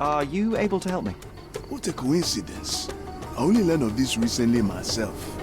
Are you able to help me? What a coincidence. I only learned of this recently myself.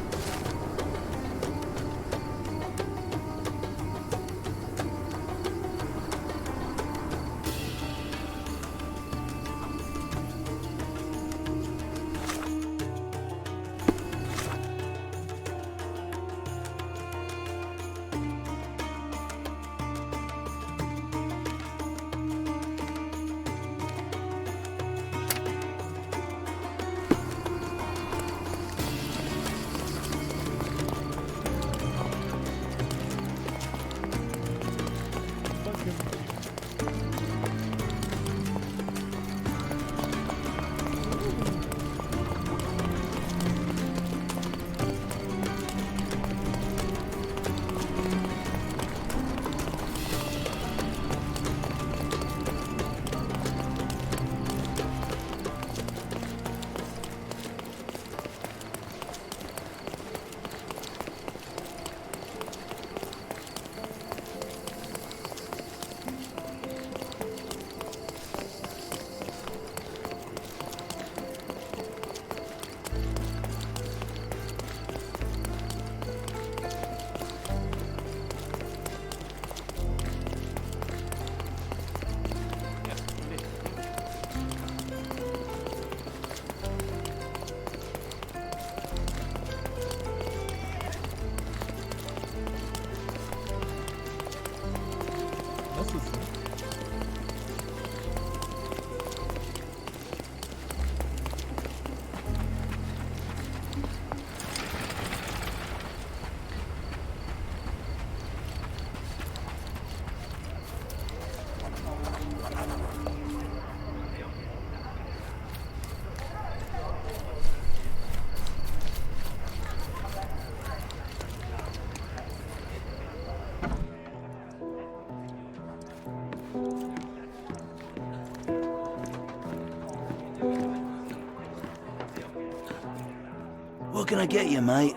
What can I get you, mate?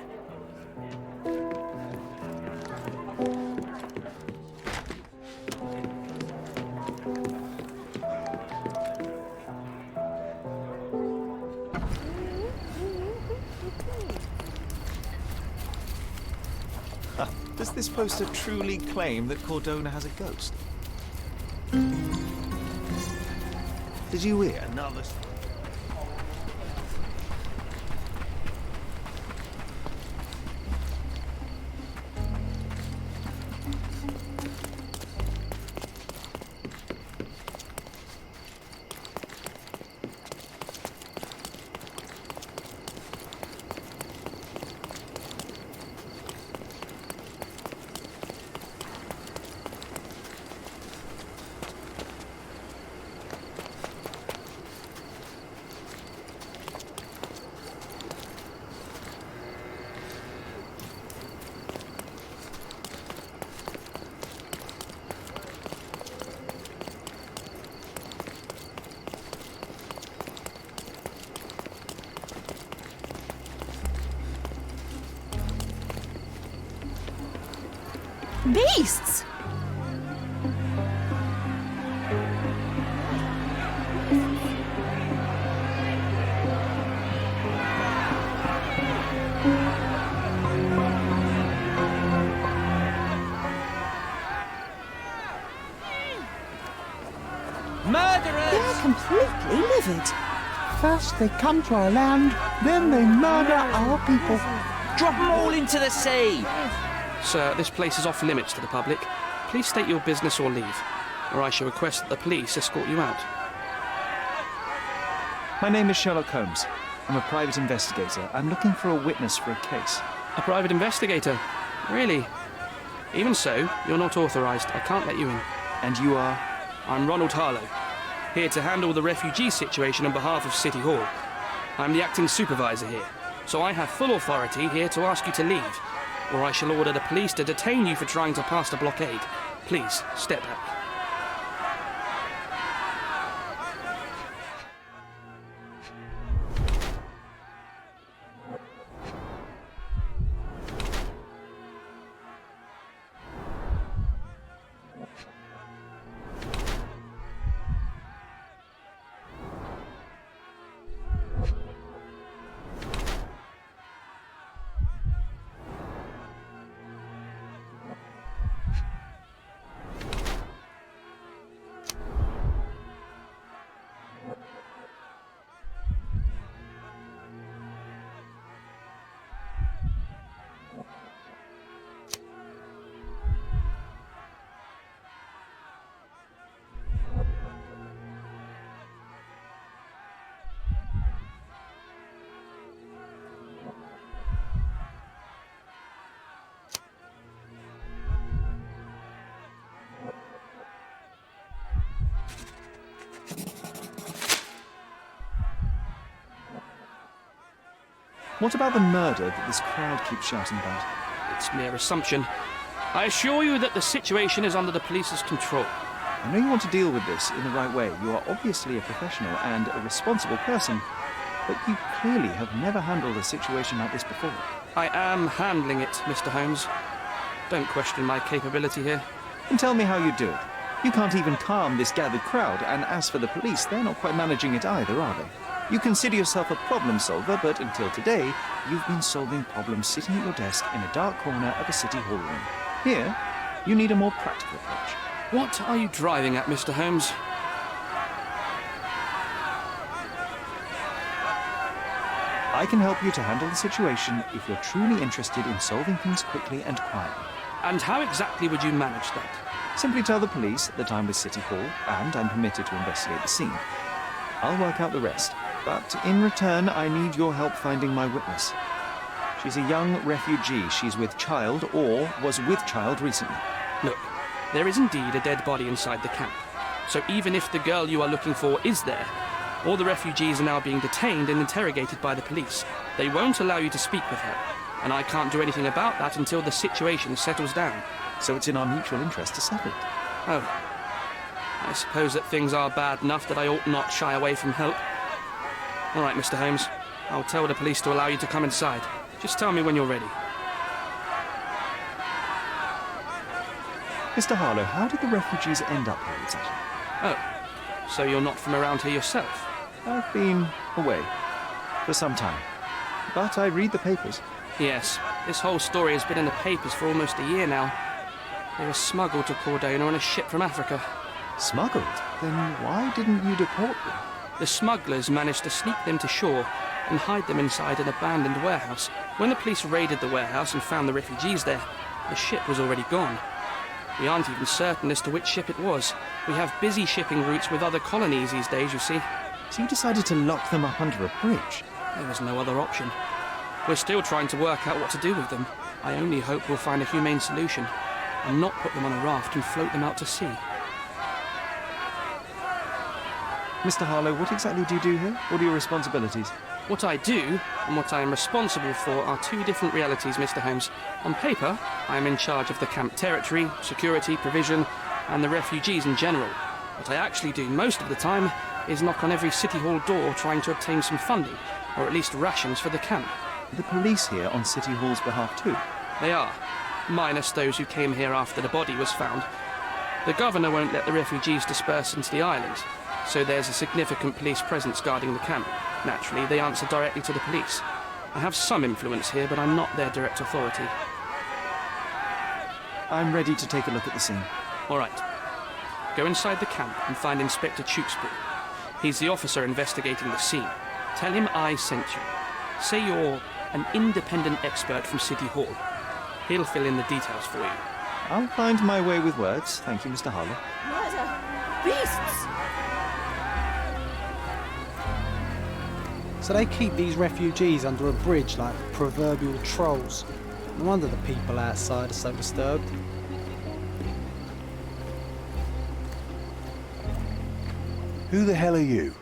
Does this poster truly claim that Cordona has a ghost? Did you hear? Another... Beasts! Murderers! They're completely livid. First they come to our land, then they murder our people. Drop them all into the sea! Sir, this place is off limits to the public. Please state your business or leave, or I shall request that the police escort you out. My name is Sherlock Holmes. I'm a private investigator. I'm looking for a witness for a case. A private investigator? Really? Even so, you're not authorized. I can't let you in. And you are? I'm Ronald Harlow, here to handle the refugee situation on behalf of City Hall. I'm the acting supervisor here, so I have full authority here to ask you to leave, or I shall order the police to detain you for trying to pass the blockade. Please, step back. What about the murder that this crowd keeps shouting about? It's mere assumption. I assure you that the situation is under the police's control. I know you want to deal with this in the right way. You are obviously a professional and a responsible person, but you clearly have never handled a situation like this before. I am handling it, Mr. Holmes. Don't question my capability here. And tell me how you do it. You can't even calm this gathered crowd, and as for the police, they're not quite managing it either, are they? You consider yourself a problem solver, but until today, you've been solving problems sitting at your desk in a dark corner of a city hall room. Here, you need a more practical approach. What are you driving at, Mr. Holmes? I can help you to handle the situation if you're truly interested in solving things quickly and quietly. And how exactly would you manage that? Simply tell the police that I'm with City Hall and I'm permitted to investigate the scene. I'll work out the rest, but in return I need your help finding my witness. She's a young refugee. She's with child or was with child recently. Look, there is indeed a dead body inside the camp. So even if the girl you are looking for is there, all the refugees are now being detained and interrogated by the police. They won't allow you to speak with her, and I can't do anything about that until the situation settles down. So it's in our mutual interest to settle it. Oh. I suppose that things are bad enough that I ought not shy away from help. All right, Mr. Holmes. I'll tell the police to allow you to come inside. Just tell me when you're ready. Mr. Harlow, how did the refugees end up here exactly? Oh, so you're not from around here yourself? I've been away for some time, but I read the papers. Yes, this whole story has been in the papers for almost a year now. They were smuggled to Cordona on a ship from Africa. Smuggled? Then why didn't you deport them? The smugglers managed to sneak them to shore and hide them inside an abandoned warehouse. When the police raided the warehouse and found the refugees there, the ship was already gone. We aren't even certain as to which ship it was. We have busy shipping routes with other colonies these days, you see. So you decided to lock them up under a bridge? There was no other option. We're still trying to work out what to do with them. I only hope we'll find a humane solution and not put them on a raft and float them out to sea. Mr. Harlow, what exactly do you do here? What are your responsibilities? What I do and what I am responsible for are two different realities, Mr. Holmes. On paper, I am in charge of the camp territory, security, provision, and the refugees in general. What I actually do most of the time is knock on every City Hall door trying to obtain some funding, or at least rations for the camp. The police here on City Hall's behalf too? They are, minus those who came here after the body was found. The governor won't let the refugees disperse into the islands, so there's a significant police presence guarding the camp. Naturally, they answer directly to the police. I have some influence here, but I'm not their direct authority. I'm ready to take a look at the scene. All right. Go inside the camp and find Inspector Tewkesbury. He's the officer investigating the scene. Tell him I sent you. Say you're an independent expert from City Hall. He'll fill in the details for you. I'll find my way with words. Thank you, Mr. Harlow. Murder! Beasts! So they keep these refugees under a bridge like proverbial trolls. No wonder the people outside are so disturbed. Who the hell are you?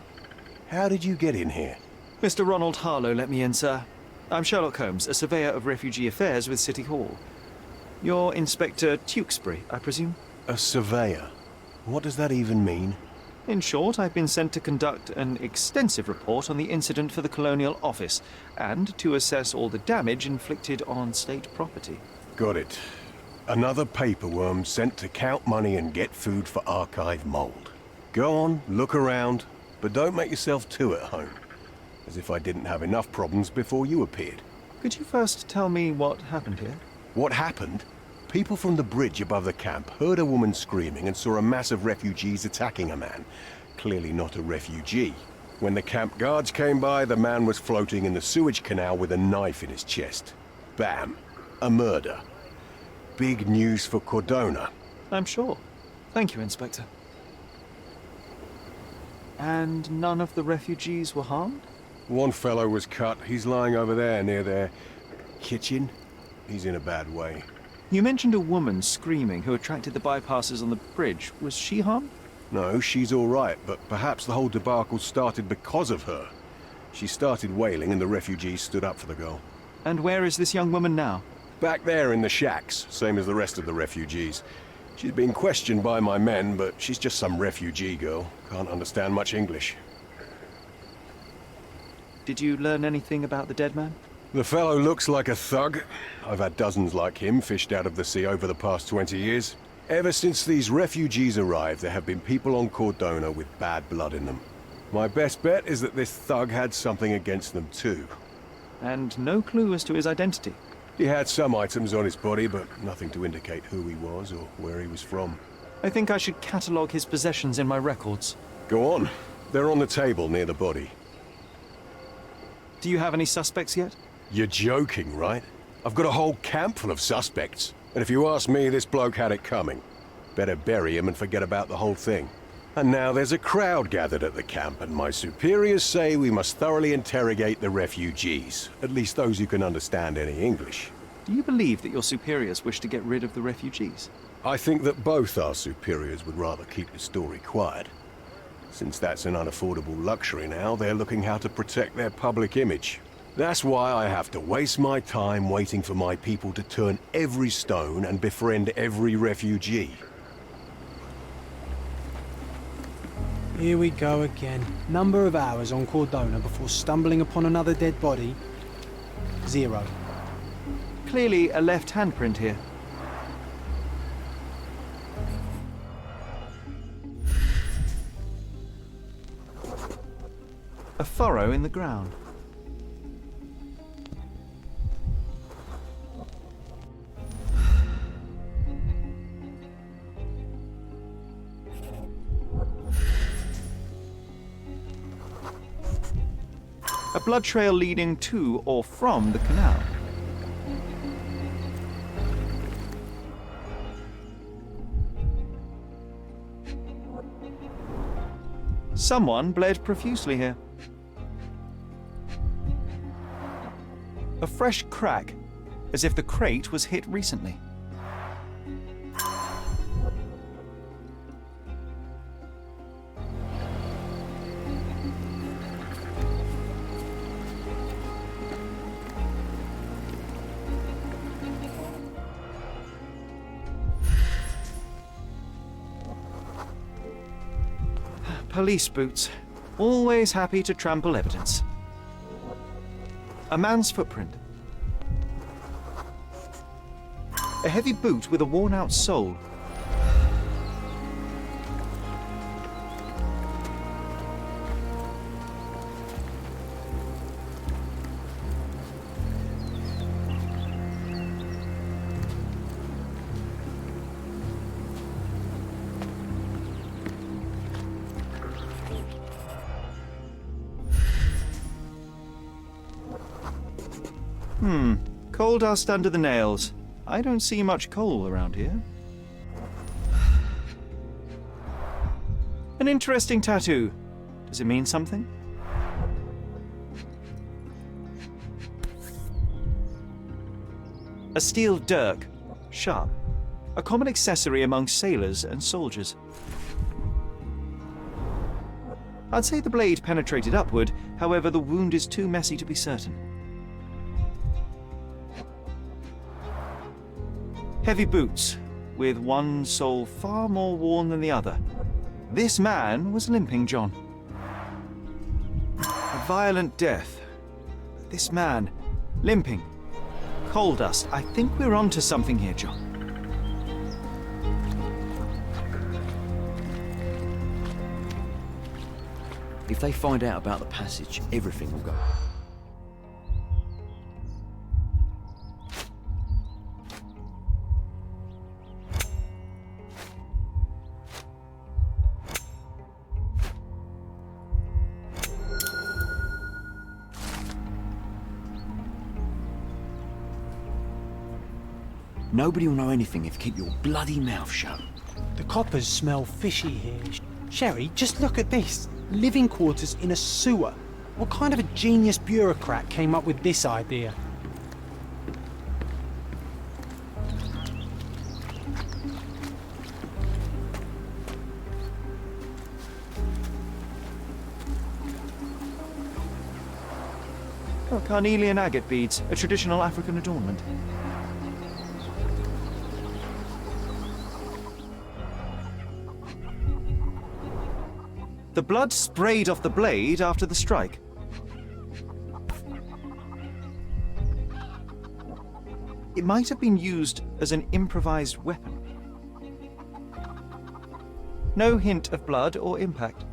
How did you get in here? Mr. Ronald Harlow let me in, sir. I'm Sherlock Holmes, a surveyor of refugee affairs with City Hall. You're Inspector Tewkesbury, I presume? A surveyor? What does that even mean? In short, I've been sent to conduct an extensive report on the incident for the Colonial Office and to assess all the damage inflicted on state property. Got it. Another paperworm sent to count money and get food for archive mold. Go on, look around, but don't make yourself too at home. As if I didn't have enough problems before you appeared. Could you first tell me what happened here? What happened? People from the bridge above the camp heard a woman screaming and saw a mass of refugees attacking a man. Clearly not a refugee. When the camp guards came by, the man was floating in the sewage canal with a knife in his chest. Bam. A murder. Big news for Cordona. I'm sure. Thank you, Inspector. And none of the refugees were harmed? One fellow was cut. He's lying over there near their kitchen. He's in a bad way. You mentioned a woman screaming who attracted the bypassers on the bridge. Was she harmed? No, she's all right, but perhaps the whole debacle started because of her. She started wailing and the refugees stood up for the girl. And where is this young woman now? Back there in the shacks, same as the rest of the refugees. She's been questioned by my men, but she's just some refugee girl. Can't understand much English. Did you learn anything about the dead man? The fellow looks like a thug. I've had dozens like him fished out of the sea over the past 20 years. Ever since these refugees arrived, there have been people on Cordona with bad blood in them. My best bet is that this thug had something against them too. And no clue as to his identity. He had some items on his body, but nothing to indicate who he was or where he was from. I think I should catalogue his possessions in my records. Go on. They're on the table near the body. Do you have any suspects yet? You're joking, right? I've got a whole camp full of suspects. And if you ask me, this bloke had it coming. Better bury him and forget about the whole thing. And now there's a crowd gathered at the camp, and my superiors say we must thoroughly interrogate the refugees. At least those who can understand any English. Do you believe that your superiors wish to get rid of the refugees? I think that both our superiors would rather keep the story quiet. Since that's an unaffordable luxury now, they're looking how to protect their public image. That's why I have to waste my time waiting for my people to turn every stone and befriend every refugee. Here we go again. Number of hours on Cordona before stumbling upon another dead body? 0. Clearly a left handprint here. A furrow in the ground. A blood trail leading to or from the canal. Someone bled profusely here. A fresh crack, as if the crate was hit recently. Police boots, always happy to trample evidence. A man's footprint. A heavy boot with a worn-out sole. Coal dust under the nails. I don't see much coal around here. An interesting tattoo. Does it mean something? A steel dirk. Sharp. A common accessory among sailors and soldiers. I'd say the blade penetrated upward, however the wound is too messy to be certain. Heavy boots, with one sole far more worn than the other. This man was limping John. A violent death. This man, limping. Coal dust. I think we're onto something here, John. If they find out about the passage, everything will go. Nobody will know anything if you keep your bloody mouth shut. The coppers smell fishy here. Sherry, just look at this. Living quarters in a sewer. What kind of a genius bureaucrat came up with this idea? Carnelian agate beads, a traditional African adornment. The blood sprayed off the blade after the strike. It might have been used as an improvised weapon. No hint of blood or impact.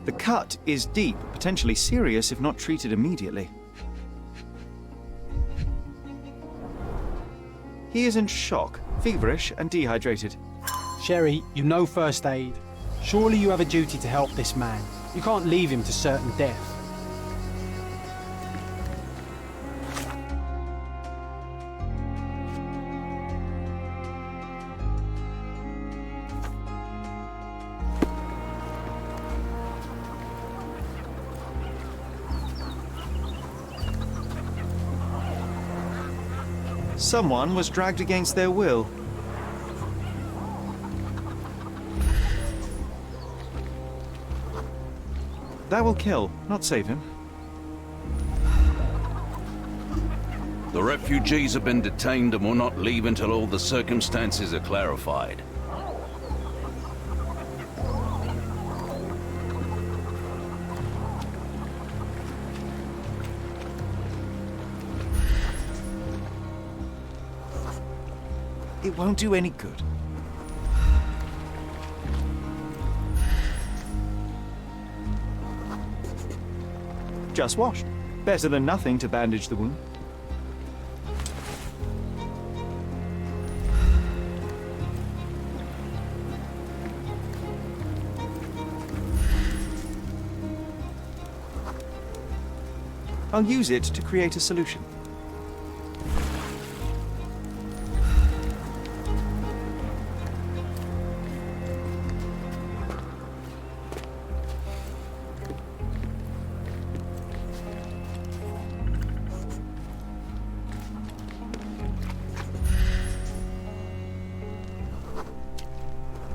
The cut is deep, potentially serious if not treated immediately. He is in shock, feverish and dehydrated. Sherry, you know first aid. Surely you have a duty to help this man. You can't leave him to certain death. Someone was dragged against their will. That will kill, not save him. The refugees have been detained and will not leave until all the circumstances are clarified. It won't do any good. Just washed. Better than nothing to bandage the wound. I'll use it to create a solution.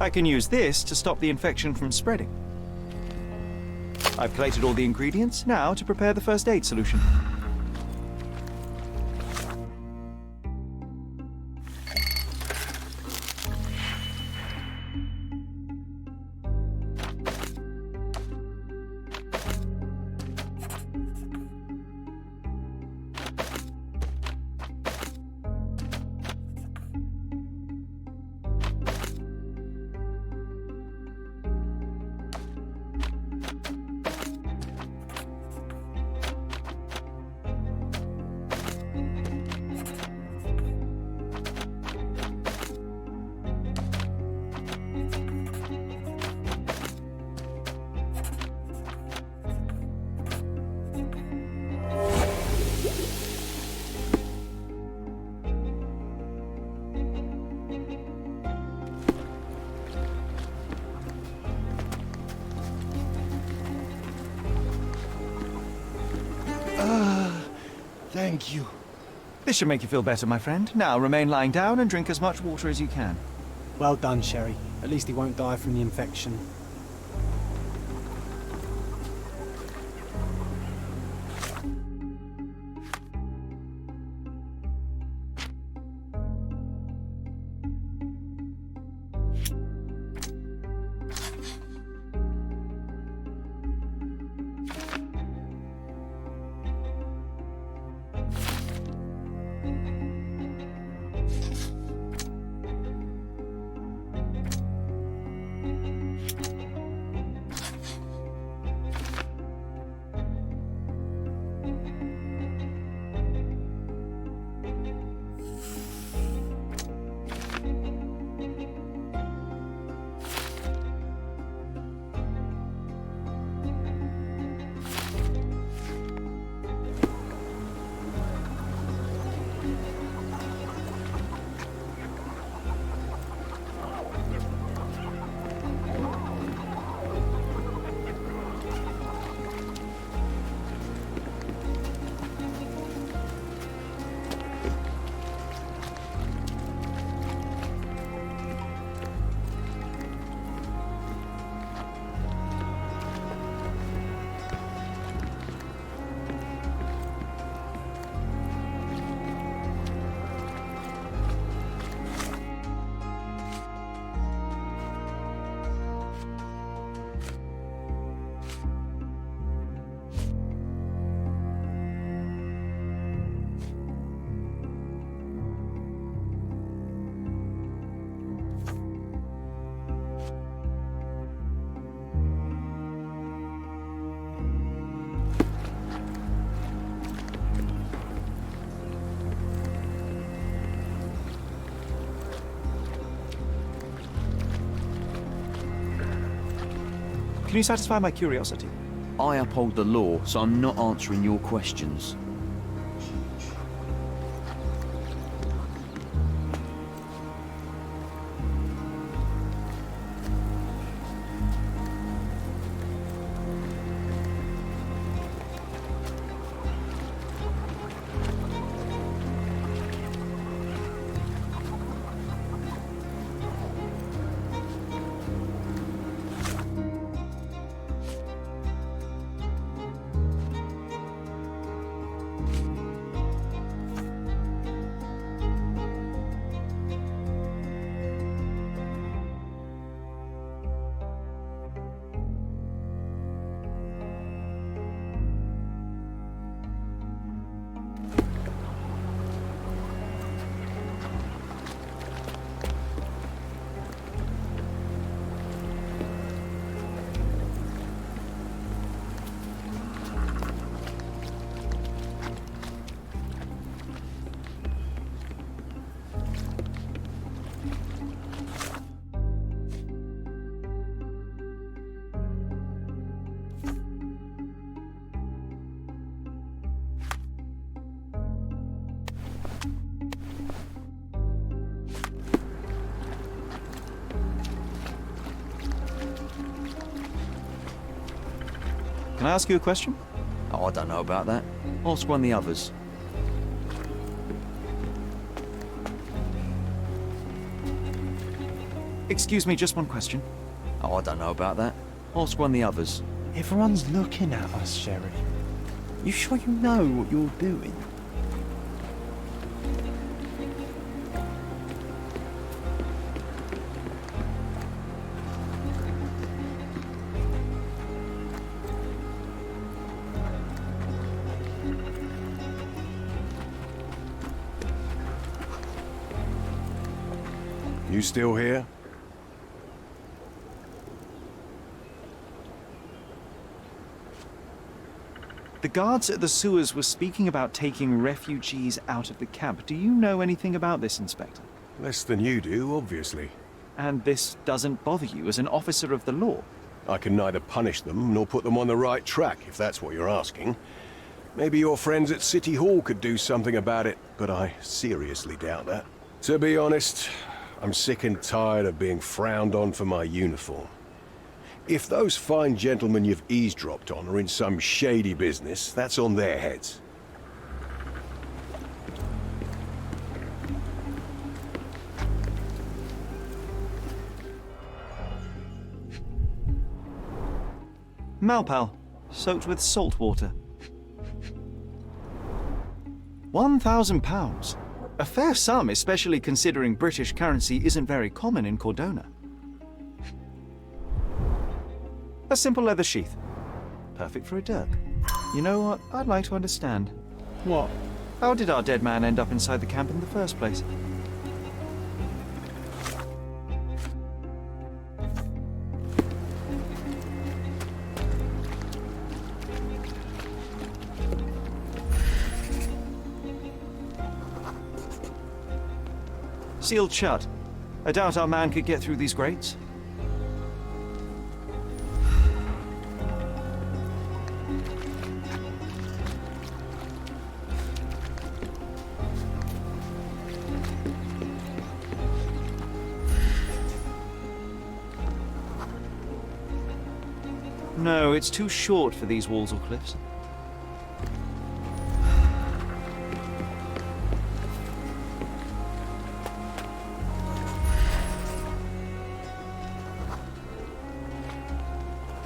I can use this to stop the infection from spreading. I've collated all the ingredients, now to prepare the first aid solution. Thank you. This should make you feel better, my friend. Now remain lying down and drink as much water as you can. Well done, Sherry. At least he won't die from the infection. Can you satisfy my curiosity? I uphold the law, so I'm not answering your questions. Can I ask you a question? Oh, I don't know about that. Ask one of the others. Excuse me, just one question. Oh, I don't know about that. Ask one of the others. Everyone's looking at us, Sherry. You sure you know what you're doing? You still here? The guards at the sewers were speaking about taking refugees out of the camp. Do you know anything about this, Inspector? Less than you do, obviously. And this doesn't bother you as an officer of the law? I can neither punish them nor put them on the right track, if that's what you're asking. Maybe your friends at City Hall could do something about it, but I seriously doubt that. To be honest, I'm sick and tired of being frowned on for my uniform. If those fine gentlemen you've eavesdropped on are in some shady business, that's on their heads. Malpal, soaked with salt water. £1,000. A fair sum, especially considering British currency isn't very common in Cordona. A simple leather sheath. Perfect for a dirk. You know what? I'd like to understand. What? How did our dead man end up inside the camp in the first place? Sealed shut. I doubt our man could get through these grates. No, it's too short for these walls or cliffs.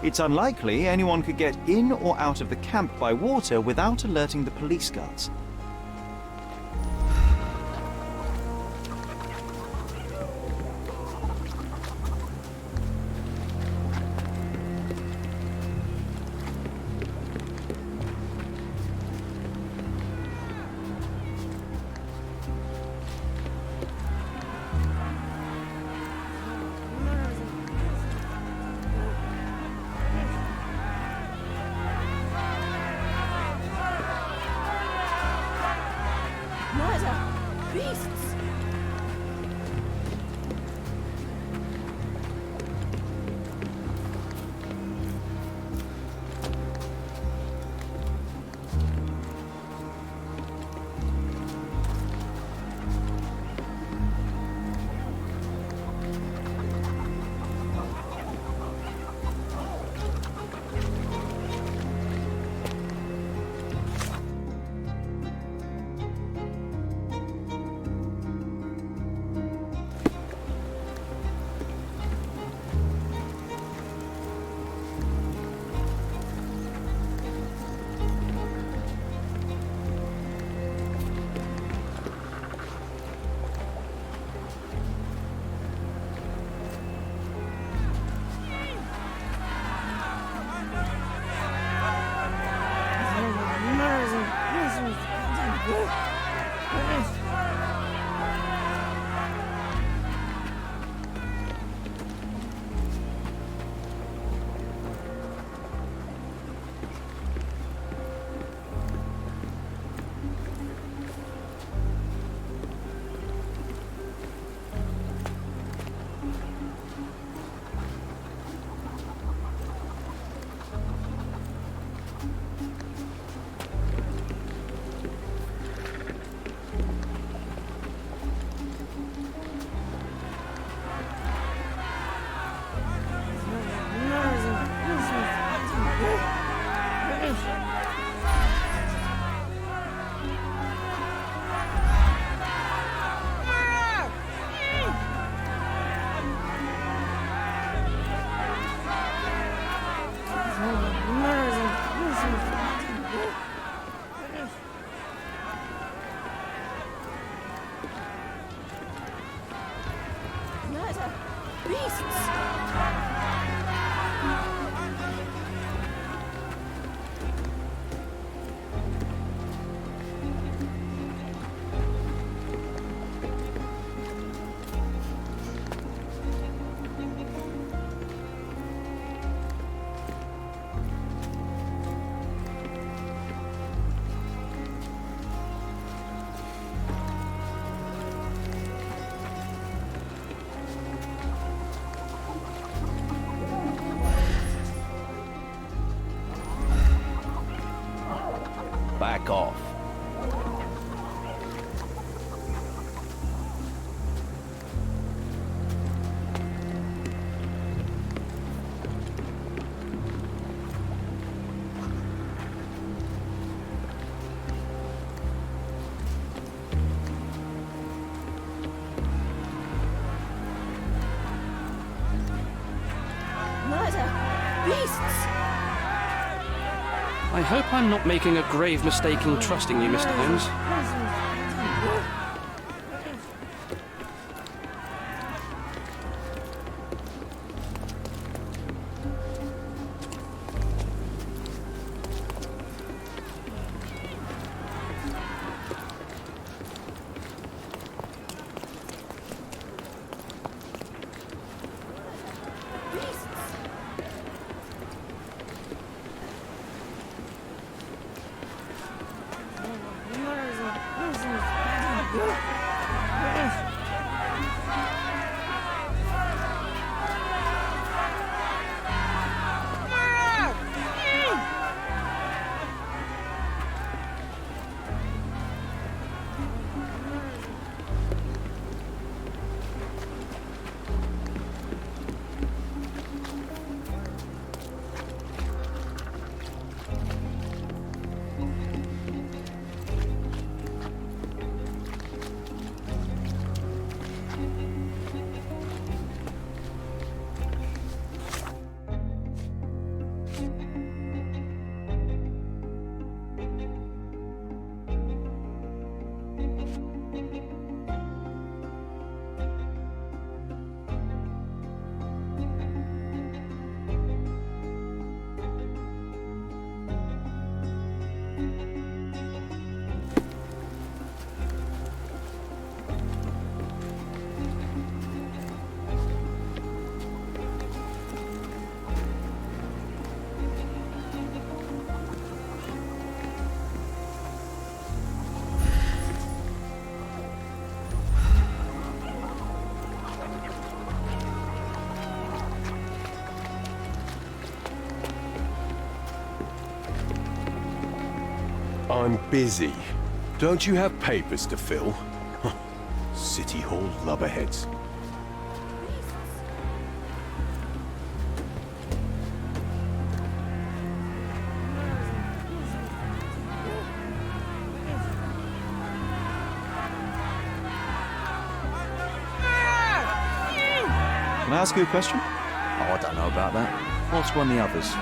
It's unlikely anyone could get in or out of the camp by water without alerting the police guards. back off. Murder! Beasts! I hope I'm not making a grave mistake in trusting you, Mr. Holmes. I'm busy. Don't you have papers to fill? Huh. City Hall lubberheads. Can I ask you a question? Oh, I don't know about that. What's one of the others?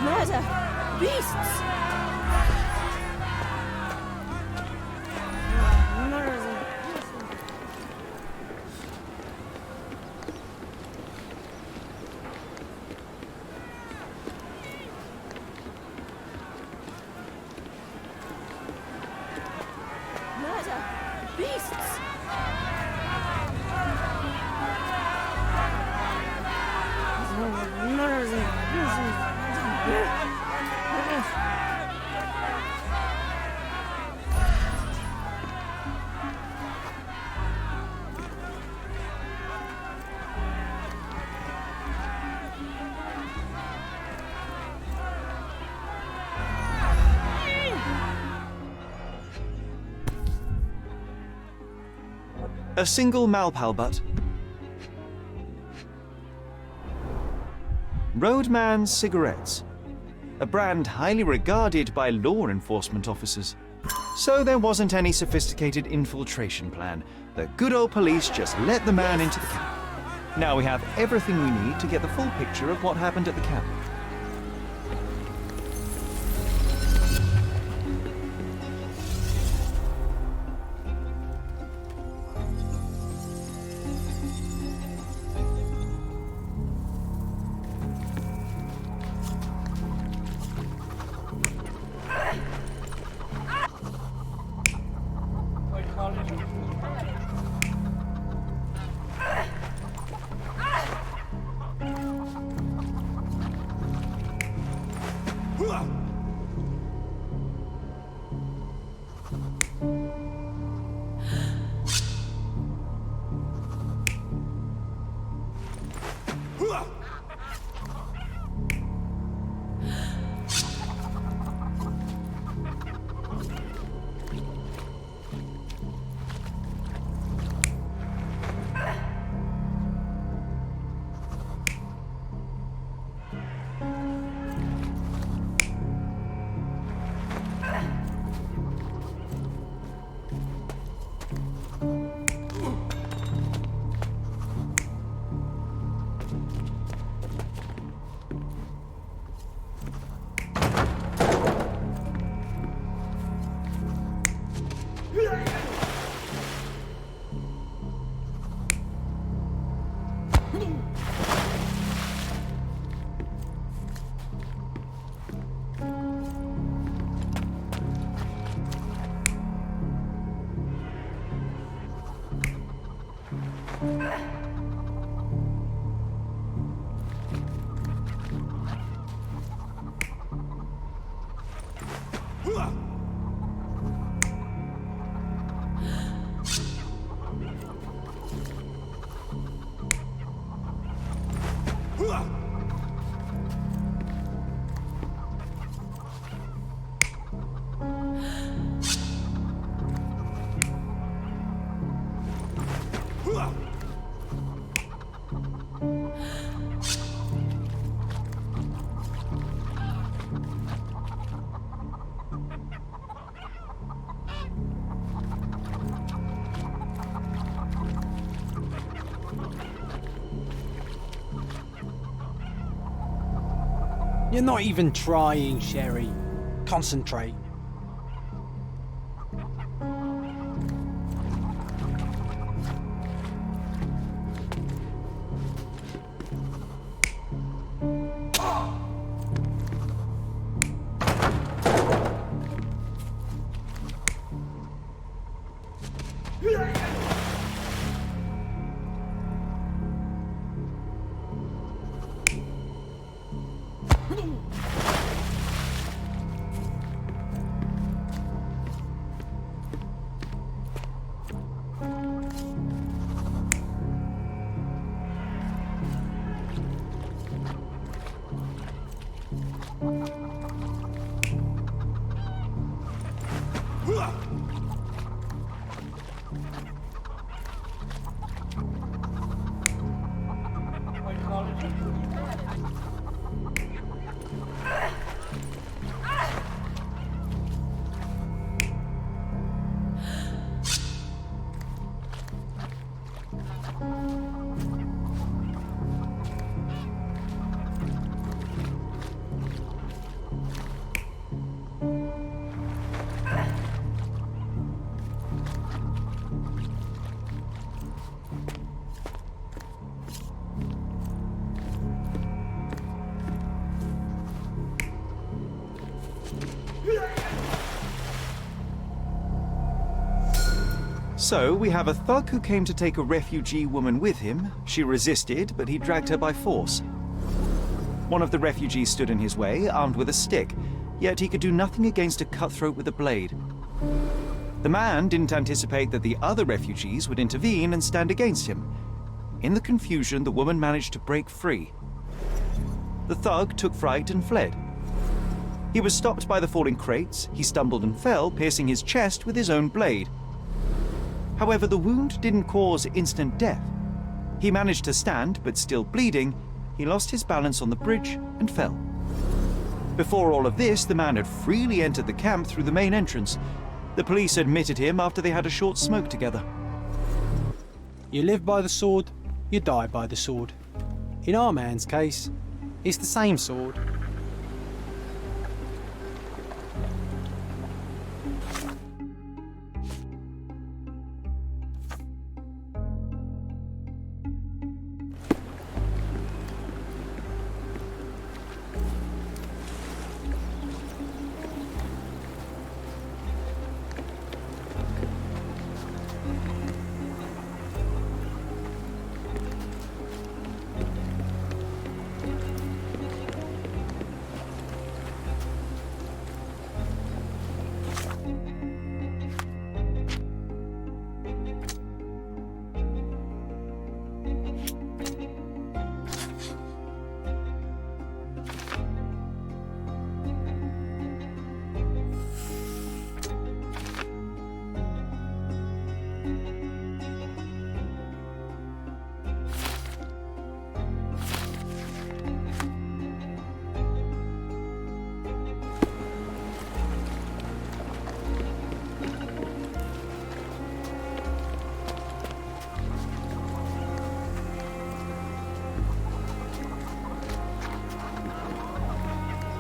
Murder! Beasts! Murder! Beasts! A single Malpalbutt. Roadman cigarettes. A brand highly regarded by law enforcement officers. So there wasn't any sophisticated infiltration plan. The good old police just let the man into the camp. Now we have everything we need to get the full picture of what happened at the camp. You're not even trying, Sherry. Concentrate. So, we have a thug who came to take a refugee woman with him. She resisted, but he dragged her by force. One of the refugees stood in his way, armed with a stick, yet he could do nothing against a cutthroat with a blade. The man didn't anticipate that the other refugees would intervene and stand against him. In the confusion, the woman managed to break free. The thug took fright and fled. He was stopped by the falling crates. He stumbled and fell, piercing his chest with his own blade. However, the wound didn't cause instant death. He managed to stand, but still bleeding, he lost his balance on the bridge and fell. Before all of this, the man had freely entered the camp through the main entrance. The police admitted him after they had a short smoke together. You live by the sword, you die by the sword. In our man's case, it's the same sword.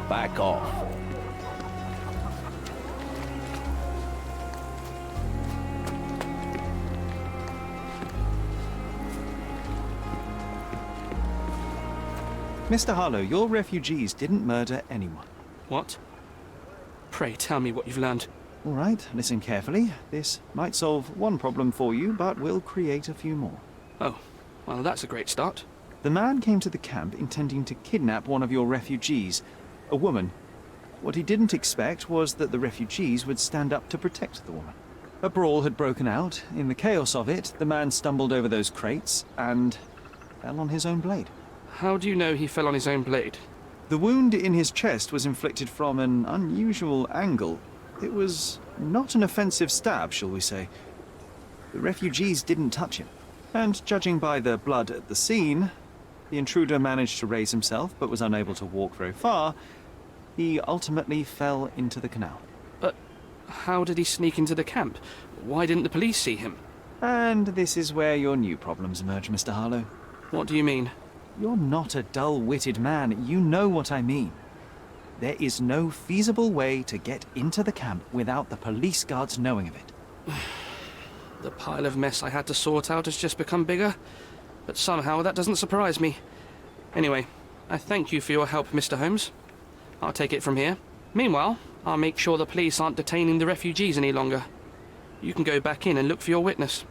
Back off. Mr. Harlow, your refugees didn't murder anyone. What? Pray tell me what you've learned. All right, listen carefully. This might solve one problem for you, but will create a few more. Oh, well, that's a great start. The man came to the camp intending to kidnap one of your refugees, a woman. What he didn't expect was that the refugees would stand up to protect the woman. A brawl had broken out. In the chaos of it, the man stumbled over those crates and fell on his own blade. How do you know he fell on his own blade? The wound in his chest was inflicted from an unusual angle. It was not an offensive stab, shall we say. The refugees didn't touch him. And judging by the blood at the scene, the intruder managed to raise himself but was unable to walk very far. He ultimately fell into the canal. But how did he sneak into the camp? Why didn't the police see him? And this is where your new problems emerge, Mr. Harlow. What do you mean? You're not a dull-witted man. You know what I mean. There is no feasible way to get into the camp without the police guards knowing of it. The pile of mess I had to sort out has just become bigger, but somehow that doesn't surprise me. Anyway, I thank you for your help, Mr. Holmes. I'll take it from here. Meanwhile, I'll make sure the police aren't detaining the refugees any longer. You can go back in and look for your witness.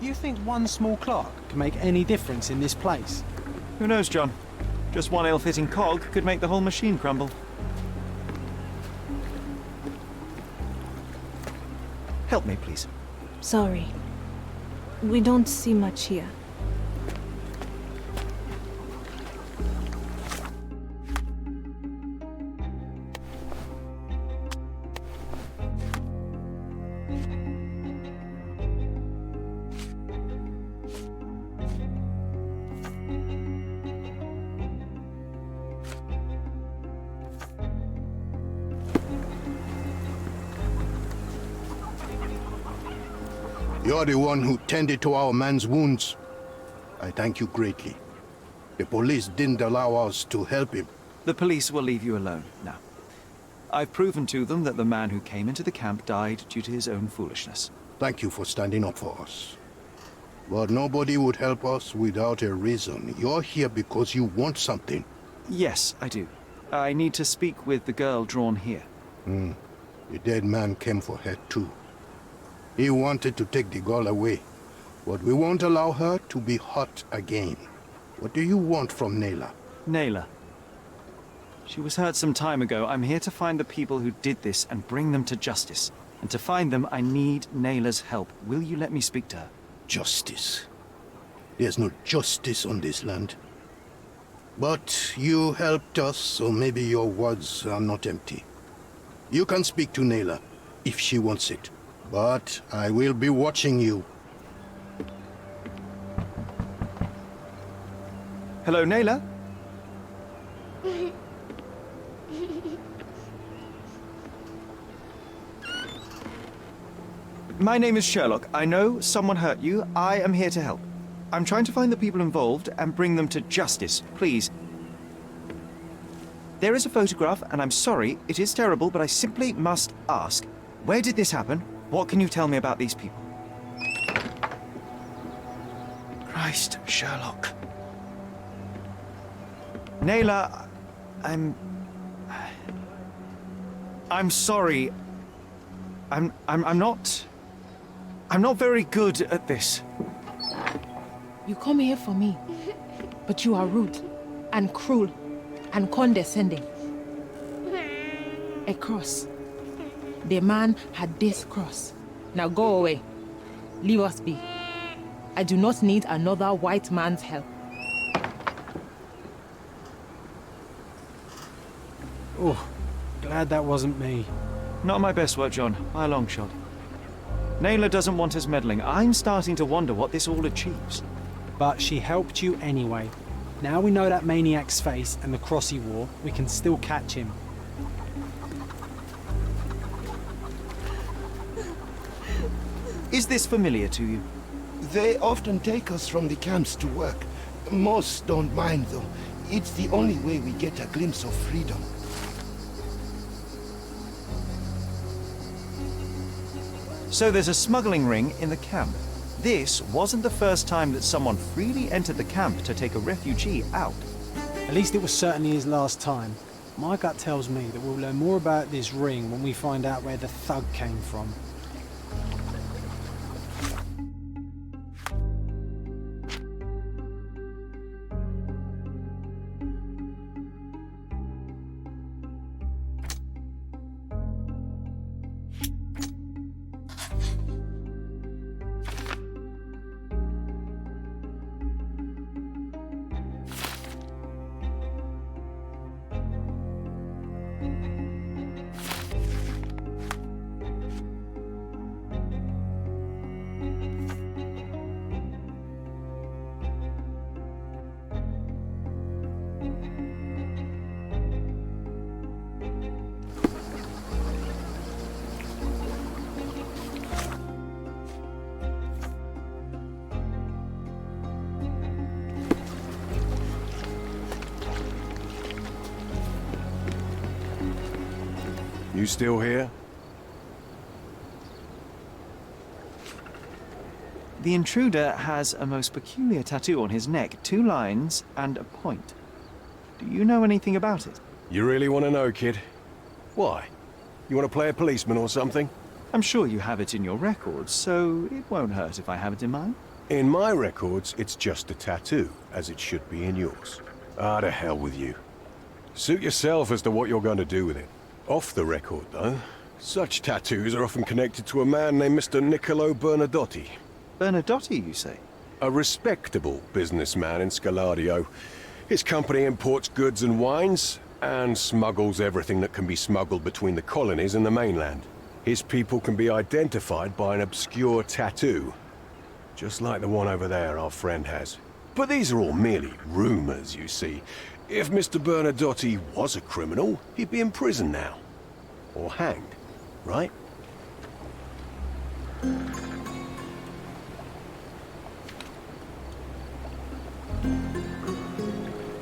You think one small clock can make any difference in this place? Who knows, John? Just one ill-fitting cog could make the whole machine crumble. Help me, please. Sorry. We don't see much here. You're the one who tended to our man's wounds. I thank you greatly. The police didn't allow us to help him. The police will leave you alone now. I've proven to them that the man who came into the camp died due to his own foolishness. Thank you for standing up for us. But nobody would help us without a reason. You're here because you want something. Yes, I do. I need to speak with the girl drawn here. The dead man came for her too. He wanted to take the girl away, but we won't allow her to be hurt again. What do you want from Naylor? Naylor. She was hurt some time ago. I'm here to find the people who did this and bring them to justice. And to find them, I need Naylor's help. Will you let me speak to her? Justice. There's no justice on this land. But you helped us, so maybe your words are not empty. You can speak to Naylor, if she wants it. But I will be watching you. Hello, Naylor? My name is Sherlock. I know someone hurt you. I am here to help. I'm trying to find the people involved and bring them to justice. Please. There is a photograph, and I'm sorry, it is terrible, but I simply must ask. Where did this happen? What can you tell me about these people? Christ, Sherlock. Naylor, I'm sorry. I'm not very good at this. You come here for me, but you are rude and cruel and condescending. A cross. The man had this cross. Now go away. Leave us be. I do not need another white man's help. Oh, glad that wasn't me. Not my best work, John, by a long shot. Naylor doesn't want us meddling. I'm starting to wonder what this all achieves. But she helped you anyway. Now we know that maniac's face and the cross he wore, we can still catch him. Is this familiar to you? They often take us from the camps to work. Most don't mind, though. It's the only way we get a glimpse of freedom. So there's a smuggling ring in the camp. This wasn't the first time that someone freely entered the camp to take a refugee out. At least it was certainly his last time. My gut tells me that we'll learn more about this ring when we find out where the thug came from. You still here? The intruder has a most peculiar tattoo on his neck, 2 lines and a point. Do you know anything about it? You really want to know, kid? Why? You want to play a policeman or something? I'm sure you have it in your records, so it won't hurt if I have it in mine. In my records, it's just a tattoo, as it should be in yours. Ah, to hell with you. Suit yourself as to what you're going to do with it. Off the record, though, such tattoos are often connected to a man named Mr. Niccolo Bernadotti. Bernadotti, you say? A respectable businessman in Scaladio. His company imports goods and wines, and smuggles everything that can be smuggled between the colonies and the mainland. His people can be identified by an obscure tattoo, just like the one over there our friend has. But these are all merely rumors, you see. If Mr. Bernadotti was a criminal, he'd be in prison now. Or hanged, right?